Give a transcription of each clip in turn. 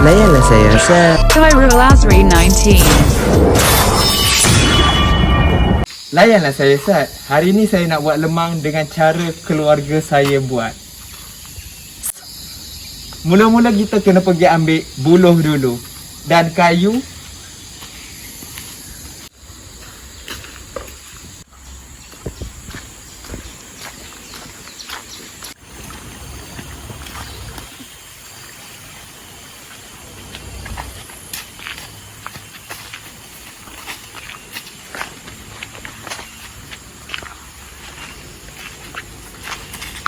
Layanlah saya, Sir. Khairul Azri 19. Layanlah saya, Ustaz. Hari ni saya nak buat lemang dengan cara keluarga saya buat. Mula-mula kita kena pergi ambil buluh dulu dan kayu.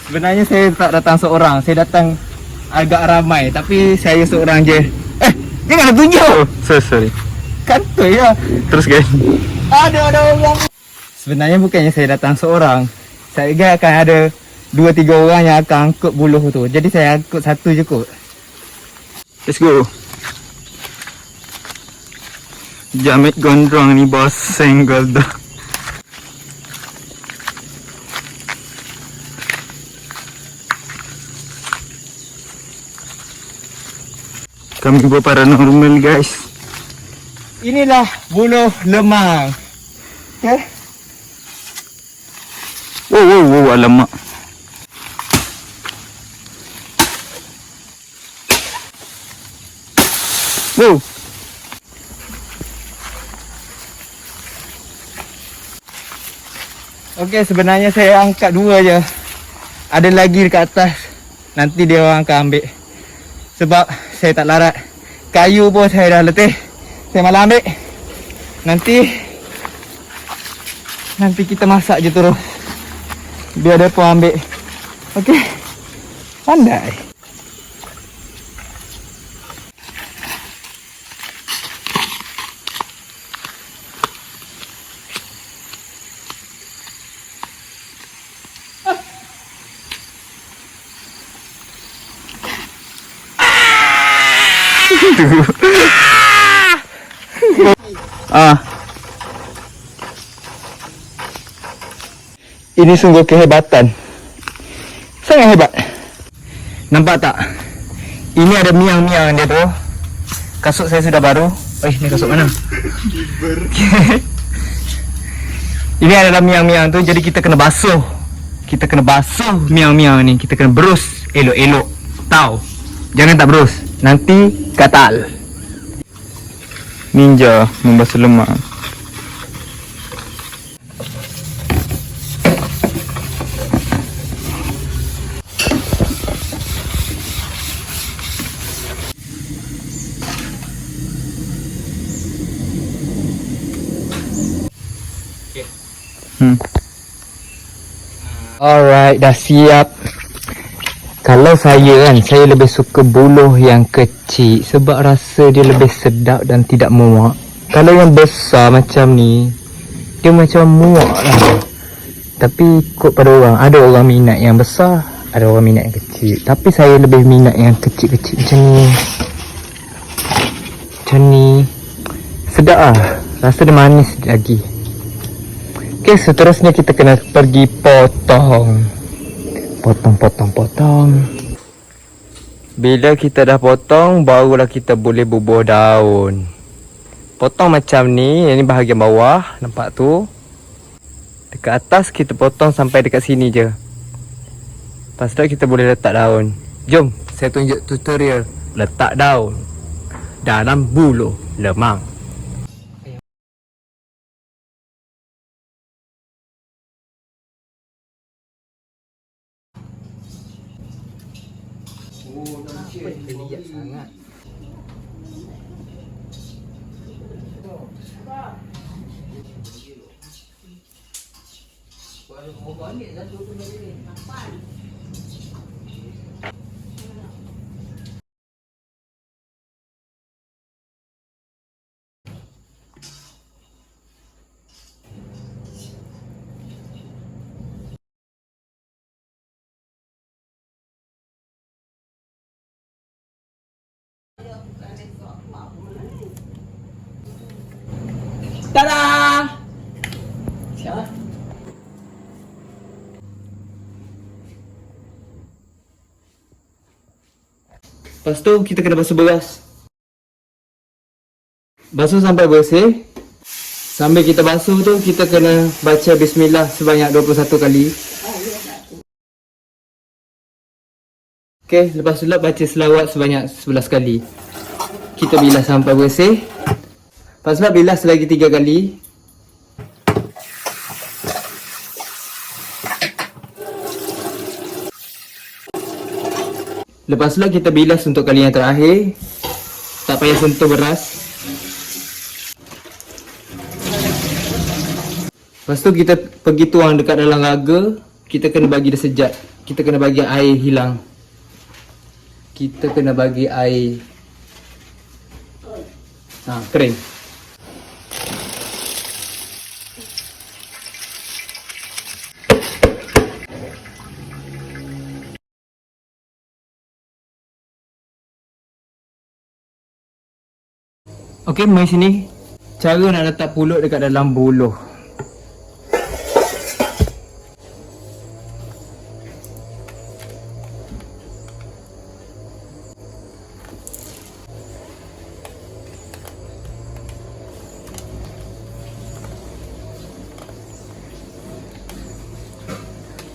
Sebenarnya saya tak datang seorang, saya datang agak ramai, tapi saya seorang je. Jangan tunjuk. Sorry. Kantoi ya. Terus guys. Ada orang. Sebenarnya bukannya saya datang seorang. Saya ingat akan ada 2-3 orang yang akan angkut buluh tu. Jadi saya angkut satu je kot. Let's go. Jamit gondrong ni bos senggol dah. Kami buat paranormal guys. Inilah buluh lemang. Okay. Wow, alamak. Wow. Okey, sebenarnya saya angkat 2 je. Ada lagi dekat atas. Nanti dia orang akan ambil. Sebab saya tak larat. Kayu pun saya dah letih. Saya malah ambil. Nanti kita masak je terus. Biar dia pun ambil. Okey. Pandai. Ini sungguh kehebatan. Sangat hebat. Nampak tak? Ini ada miang-miang dia tu. Kasut saya sudah baru. Ni kasut mana? Ini adalah miang-miang tu. Jadi kita kena basuh. Kita kena basuh miang-miang ni. Kita kena berus elok-elok. Tahu? Jangan tak berus. Nanti gatal. Ninja membasuh lemak. Alright, dah siap. Kalau saya lebih suka buluh yang kecil sebab rasa dia lebih sedap dan tidak muak. Kalau yang besar macam ni, dia macam muak lah. Tapi ikut pada orang, ada orang minat yang besar, ada orang minat yang kecil. Tapi saya lebih minat yang kecil-kecil macam ni. Macam ni. Sedap lah, rasa dia manis lagi. Okay, seterusnya kita kena pergi potong. Potong. Bila kita dah potong, barulah kita boleh bubuh daun. Potong macam ni, ini bahagian bawah, nampak tu. Dekat atas kita potong sampai dekat sini je. Lepas tu kita boleh letak daun. Jom, saya tunjuk tutorial letak daun dalam buluh lemang. Lihat sangat. Tada! Siapa? Lepas tu kita kena basuh beras. Basuh sampai bersih. Sambil kita basuh tu, kita kena baca bismillah sebanyak 21 kali. Okey, lepas tu baca selawat sebanyak 11 kali. Kita bilas sampai bersih. Lepas tu bilas lagi 3 kali. Lepas tu kita bilas untuk kali yang terakhir. Tak payah sentuh beras. Lepas tu kita pergi tuang dekat dalam raga. Kita kena bagi dia sejat. Kita kena bagi air hilang. Kita kena bagi air kering. Okey, mari sini. Cara nak letak pulut dekat dalam buluh.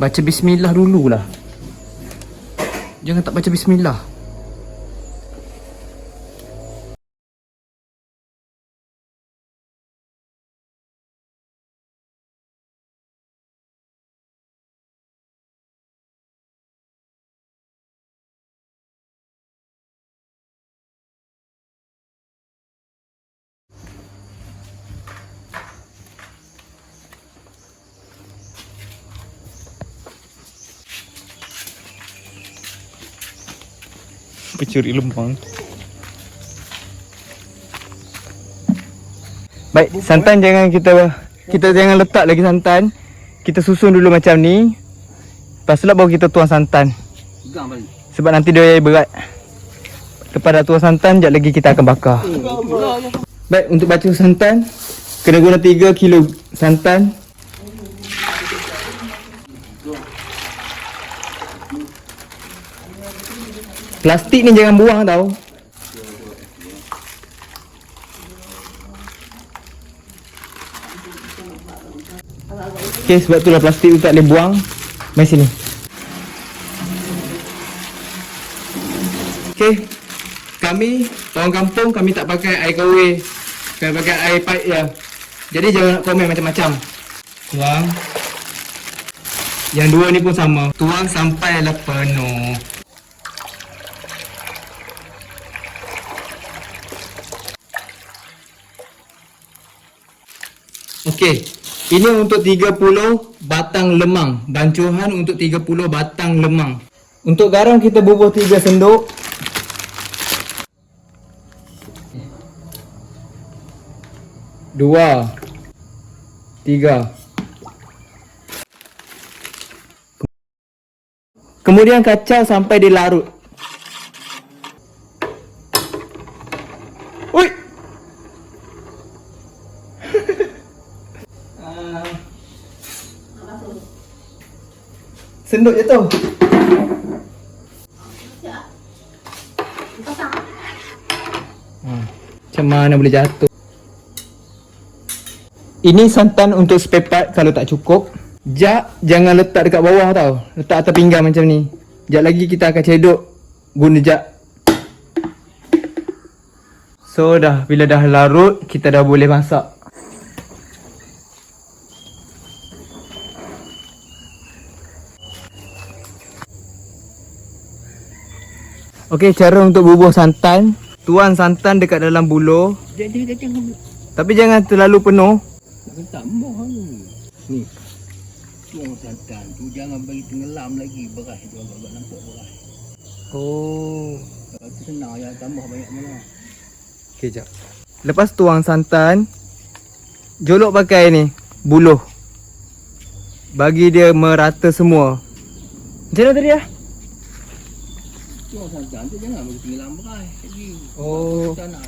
Baca bismillah dululah. Jangan tak baca bismillah. Pencuri lembang. Baik, santan jangan kita jangan letak lagi santan. Kita susun dulu macam ni. Lepas tu baru kita tuang santan. Sebab nanti dia berat. Lepas dah tuang santan, sekejap lagi kita akan bakar. Baik, untuk bacul santan kena guna 3 kilo santan. Plastik ni jangan buang tau. Okey, sebab itulah plastik tu tak boleh buang. Mari sini. Okey. Kami orang kampung, kami tak pakai air kawe. Kami pakai air pipe je. Jadi jangan nak komen macam-macam. Tuang. Yang dua ni pun sama. Tuang sampailah penuh. Okey, ini untuk 30 batang lemang. Bancuhan untuk 30 batang lemang. Untuk garam kita bubuh 3 sendok. Dua, 3. Kemudian kacau sampai dia larut. Ui! Senduk je tu. Macam mana boleh jatuh. Ini santan untuk spare part kalau tak cukup. Jak jangan letak dekat bawah tau. Letak atas pinggang macam ni. Sekejap lagi kita akan cedok guna jak. So bila dah larut, kita dah boleh masak. Okey, cara untuk bubuh santan. Tuang santan dekat dalam buluh. Tapi jangan terlalu penuh. Tak moh ni. Tuang santan tu jangan bagi tenggelam lagi beras tu, agak nampak beras. Oh. Kalau tu senang ya, tambah banyak mana. Okey, jap. Lepas tuang santan, jolok pakai ni, buluh. Bagi dia merata semua. Macam mana tadi ya? Tuang santan tu jangan bagi tenggelam beras lagi. Oh. Kita nak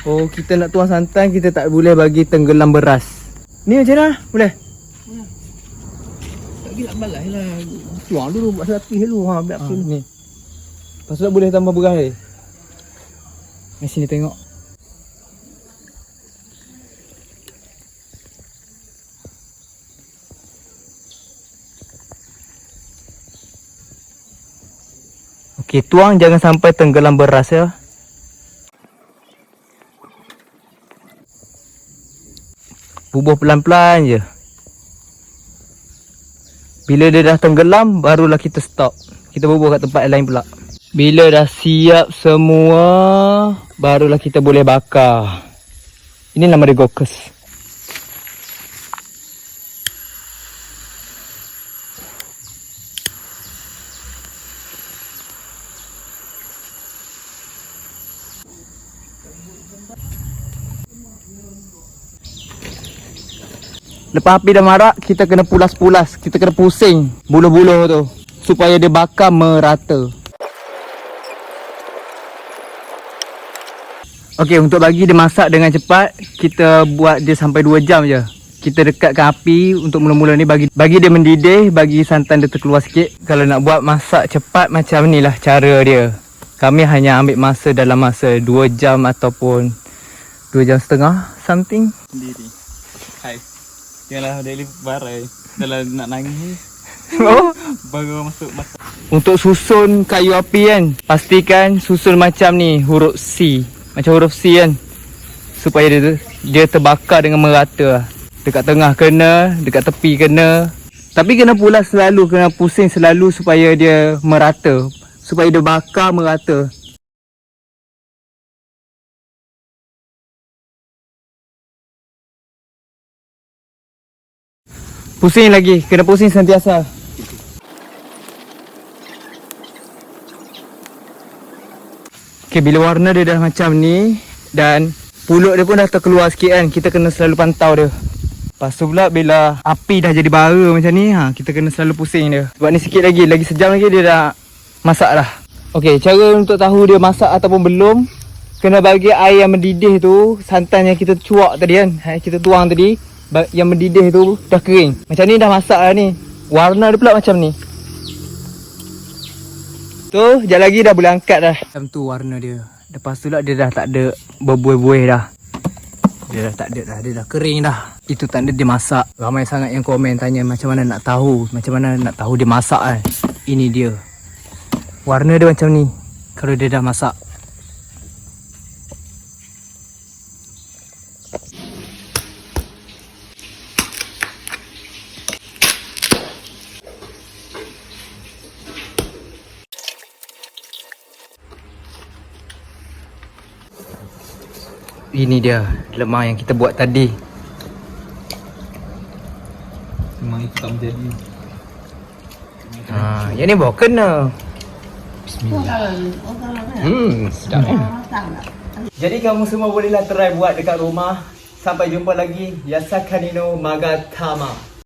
Oh, kita nak tuang santan, kita tak boleh bagi tenggelam beras. Ni macam mana? Boleh? tak gila balas lah. Tuang dulu buat selapis dulu biar api Ni. Lepas tu boleh tambah beras ni. Mari sini tengok. Okey, tuang jangan sampai tenggelam beras ya. Bubuh pelan-pelan je. Bila dia dah tenggelam, barulah kita stop. Kita bubuh kat tempat lain pula. Bila dah siap semua, barulah kita boleh bakar. Ini nama dia gokes. Lepas api dah marak, kita kena pulas-pulas. Kita kena pusing buluh-buluh tu supaya dia bakar merata. Okey, untuk bagi dia masak dengan cepat, kita buat dia sampai 2 jam je. Kita dekatkan api untuk mula-mula ni bagi dia mendidih, bagi santan dia terkeluar sikit. Kalau nak buat masak cepat macam ni lah cara dia. Kami hanya ambil masa dalam masa 2 jam ataupun 2 jam setengah something. Sendiri. Hai. Yalah daily barai. Dalam nak nangis. Oh, Baru masuk masak. untuk susun kayu api kan, pastikan susun macam ni, huruf C. Macam huruf C kan. Supaya dia terbakar dengan merata. Dekat tengah kena, dekat tepi kena. Tapi kena pula selalu, kena pusing selalu supaya dia merata. Supaya dia bakar merata. Pusing lagi, kena pusing sentiasa. Okay, bila warna dia dah macam ni dan pulut dia pun dah terkeluar sikit kan, kita kena selalu pantau dia. Lepas tu pula bila api dah jadi bara macam ni, kita kena selalu pusing dia. Sebab ni sikit lagi sejam lagi dia dah masak dah. Okay, cara untuk tahu dia masak ataupun belum, kena bagi air yang mendidih tu, santan yang kita cuak tadi kan, kita tuang tadi, yang mendidih tu dah kering. Macam ni dah masak lah ni. Warna dia pula macam ni. Tu, sekejap lagi dah boleh angkat dah. Macam tu warna dia. Lepas tu lah dia dah tak ada berbuih-buih dah. Dia dah tak ada dah, dia dah kering dah. Itu tanda dia masak. Ramai sangat yang komen tanya macam mana nak tahu dia masak kan. Ini dia. Warna dia macam ni kalau dia dah masak. Ini dia lemang yang kita buat tadi. Memang itu tak menjadi. Yang ni bawa kena. Sedap eh. Jadi kamu semua bolehlah try buat dekat rumah. Sampai jumpa lagi. Yasakanino Magatama.